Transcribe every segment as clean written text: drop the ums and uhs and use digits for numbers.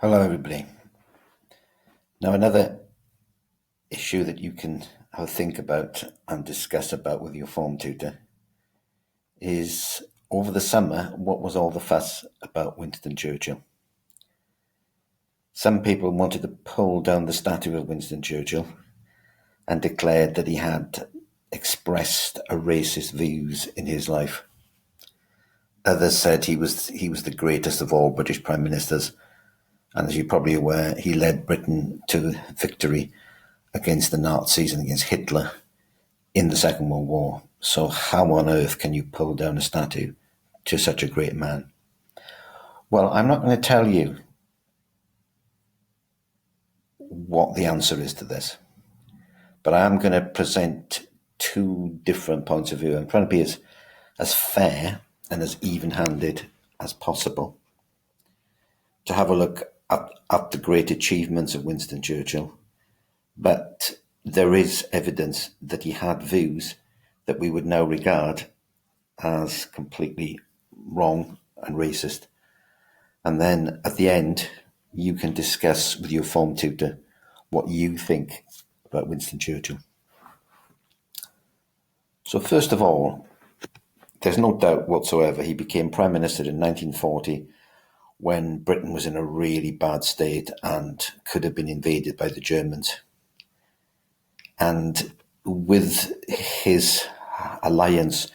Hello, everybody. Now, another issue that you can have a think about and discuss about with your form tutor is over the summer, what was all the fuss about Winston Churchill? Some people wanted to pull down the statue of Winston Churchill and declared that he had expressed a racist views in his life. Others said he was the greatest of all British prime ministers, and as you're probably aware, he led Britain to victory against the Nazis and against Hitler in the Second World War. So how on earth can you pull down a statue to such a great man? Well, I'm not going to tell you what the answer is to this, but I am going to present two different points of view. I'm trying to be as fair and as even-handed as possible to have a look at the great achievements of Winston Churchill. But there is evidence that he had views that we would now regard as completely wrong and racist. And then at the end, you can discuss with your form tutor what you think about Winston Churchill. So first of all, there's no doubt whatsoever he became Prime Minister in 1940 when Britain was in a really bad state and could have been invaded by the Germans. And with his alliance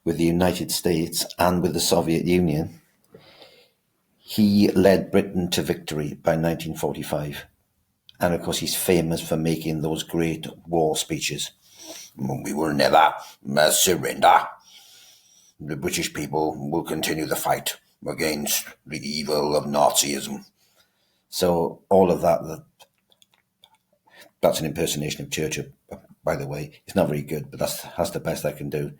with the United States and with the Soviet Union, he led Britain to victory by 1945. And of course, he's famous for making those great war speeches. We will never surrender. The British people will continue the fight against the evil of Nazism. So all of that's an impersonation of Churchill, by the way. It's not very good, but that's the best I can do.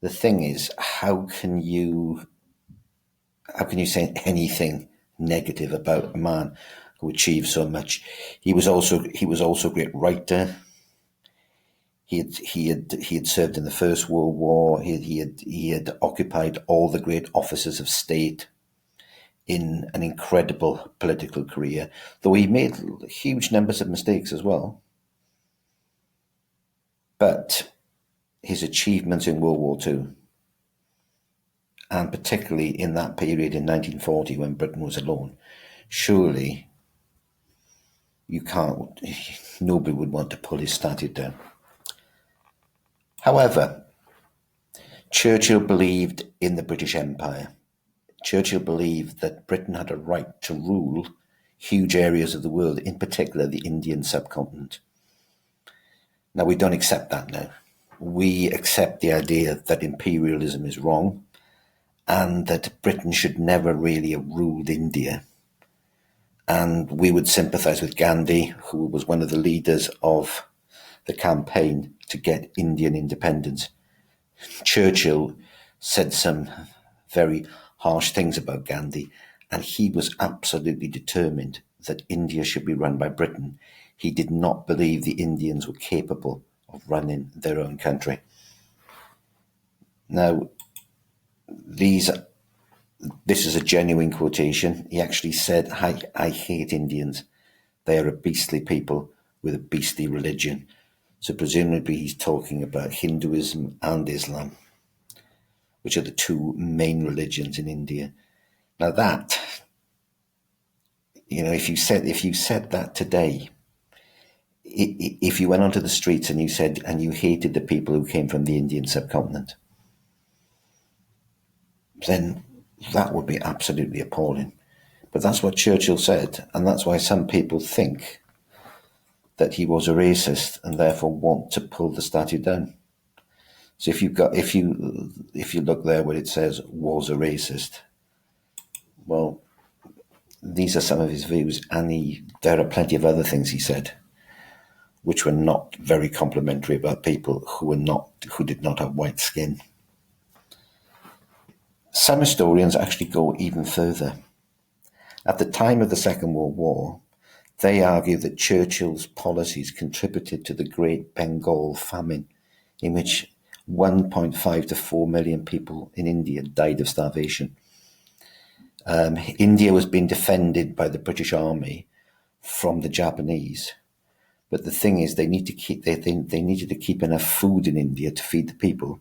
The thing is, how can you say anything negative about a man who achieved so much? He was also a great writer. He had served in the First World War. He had occupied all the great offices of state in an incredible political career, though he made huge numbers of mistakes as well. But his achievements in World War II, and particularly in that period in 1940 when Britain was alone, surely nobody would want to pull his statue down. However, Churchill believed in the British Empire. Churchill believed that Britain had a right to rule huge areas of the world, in particular the Indian subcontinent. Now, we don't accept that now. We accept the idea that imperialism is wrong and that Britain should never really have ruled India. And we would sympathise with Gandhi, who was one of the leaders of the campaign to get Indian independence. Churchill said some very harsh things about Gandhi, and he was absolutely determined that India should be run by Britain. He did not believe the Indians were capable of running their own country. Now, this is a genuine quotation. He actually said, I hate Indians. They are a beastly people with a beastly religion. So presumably he's talking about Hinduism and Islam, which are the two main religions in India. Now that, if you said that today, if you went onto the streets and you hated the people who came from the Indian subcontinent, then that would be absolutely appalling. But that's what Churchill said, and that's why some people think that he was a racist and therefore want to pull the statue down. So if you look there where it says was a racist, well, these are some of his views, and there are plenty of other things he said which were not very complimentary about people who did not have white skin. Some historians actually go even further. At the time of the Second World War, they argue that Churchill's policies contributed to the Great Bengal Famine, in which 1.5 to 4 million people in India died of starvation. India was being defended by the British Army from the Japanese. But the thing is, they needed to keep enough food in India to feed the people.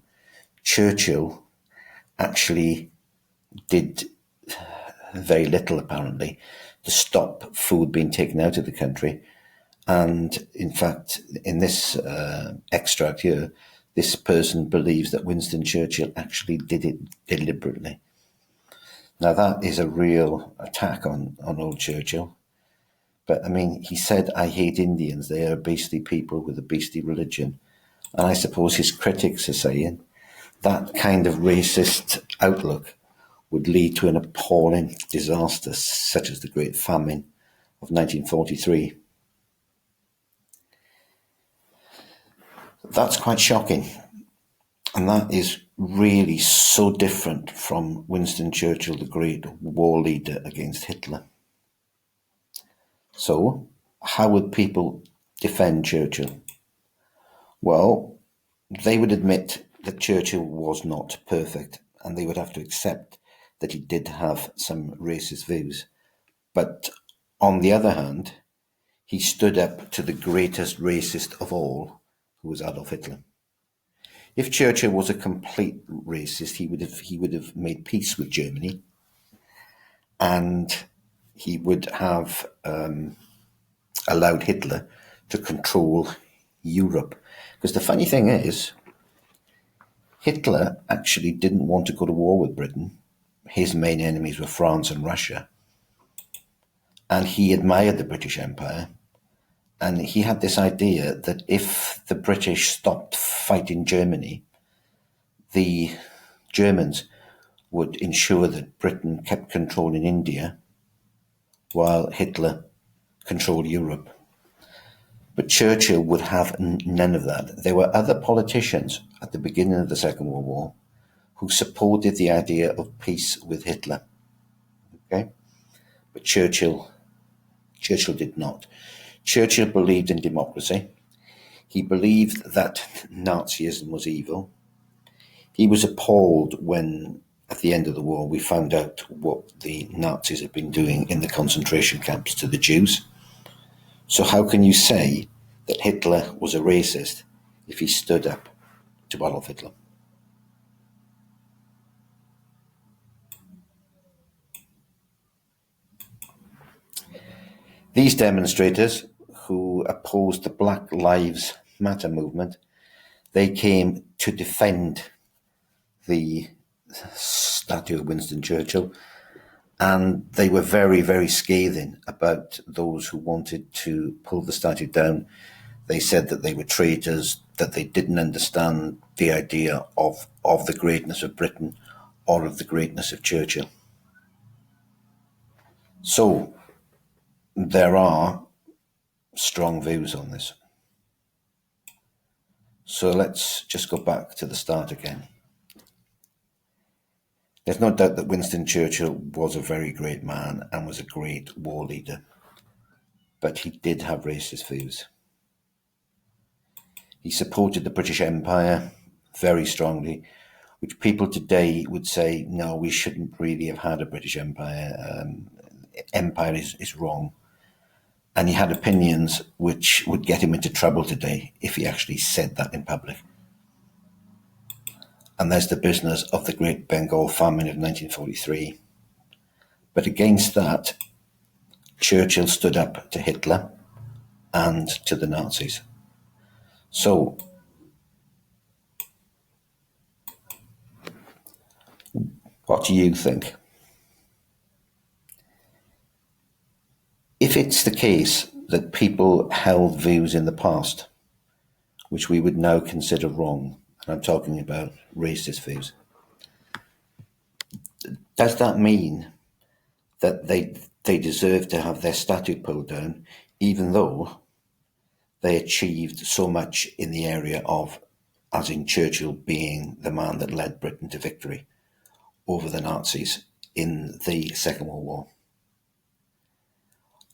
Churchill actually did very little, apparently, to stop food being taken out of the country. And in fact, in this extract here, this person believes that Winston Churchill actually did it deliberately. Now, that is a real attack on old Churchill. But I mean, he said, "I hate Indians. They are beastly people with a beastly religion." And I suppose his critics are saying that kind of racist outlook would lead to an appalling disaster such as the Great Famine of 1943. That's quite shocking. And that is really so different from Winston Churchill, the great war leader against Hitler. So, how would people defend Churchill? Well, they would admit that Churchill was not perfect, and they would have to accept that he did have some racist views. But on the other hand, he stood up to the greatest racist of all, who was Adolf Hitler. If Churchill was a complete racist, he would have made peace with Germany, and he would have allowed Hitler to control Europe. Because the funny thing is, Hitler actually didn't want to go to war with Britain. His main enemies were France and Russia. And he admired the British Empire. And he had this idea that if the British stopped fighting Germany, the Germans would ensure that Britain kept controlling India while Hitler controlled Europe. But Churchill would have none of that. There were other politicians at the beginning of the Second World War who supported the idea of peace with Hitler. Okay? But Churchill did not. Churchill believed in democracy. He believed that Nazism was evil. He was appalled when, at the end of the war, we found out what the Nazis had been doing in the concentration camps to the Jews. So how can you say that Hitler was a racist if he stood up to Adolf Hitler? These demonstrators, who opposed the Black Lives Matter movement, they came to defend the statue of Winston Churchill, and they were very, very scathing about those who wanted to pull the statue down. They said that they were traitors, that they didn't understand the idea of the greatness of Britain or of the greatness of Churchill. So there are strong views on this. So let's just go back to the start again. There's no doubt that Winston Churchill was a very great man and was a great war leader, but he did have racist views. He supported the British Empire very strongly, which people today would say, no, we shouldn't really have had a British Empire. Empire is wrong. And he had opinions which would get him into trouble today if he actually said that in public. And there's the business of the Great Bengal Famine of 1943. But against that, Churchill stood up to Hitler and to the Nazis. So, what do you think? If it's the case that people held views in the past, which we would now consider wrong, and I'm talking about racist views, does that mean that they deserve to have their statue pulled down, even though they achieved so much in the area of, as in Churchill being the man that led Britain to victory over the Nazis in the Second World War?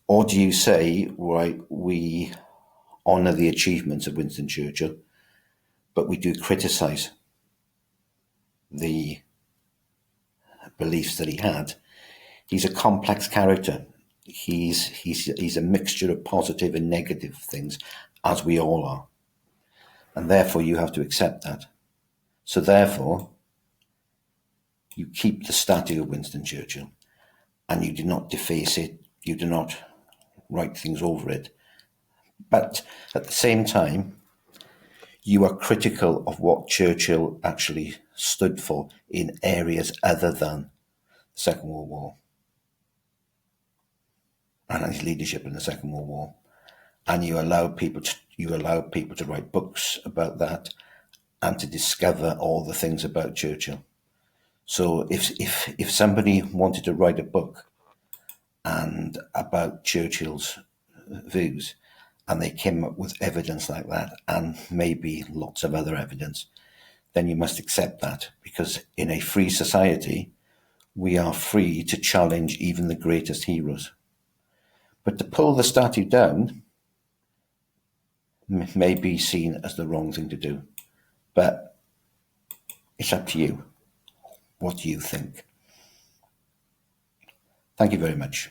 Or do you say, right, we honour the achievements of Winston Churchill, but we do criticise the beliefs that he had? He's a complex character. He's a mixture of positive and negative things, as we all are. And therefore you have to accept that. So therefore, you keep the statue of Winston Churchill and you do not deface it, you do not write things over it. But at the same time, you are critical of what Churchill actually stood for in areas other than the Second World War and his leadership in the Second World War. And you allow people to write books about that and to discover all the things about Churchill. So if somebody wanted to write a book and about Churchill's views, and they came up with evidence like that, and maybe lots of other evidence, then you must accept that, because in a free society, we are free to challenge even the greatest heroes. But to pull the statue down may be seen as the wrong thing to do. But it's up to you. What do you think? Thank you very much.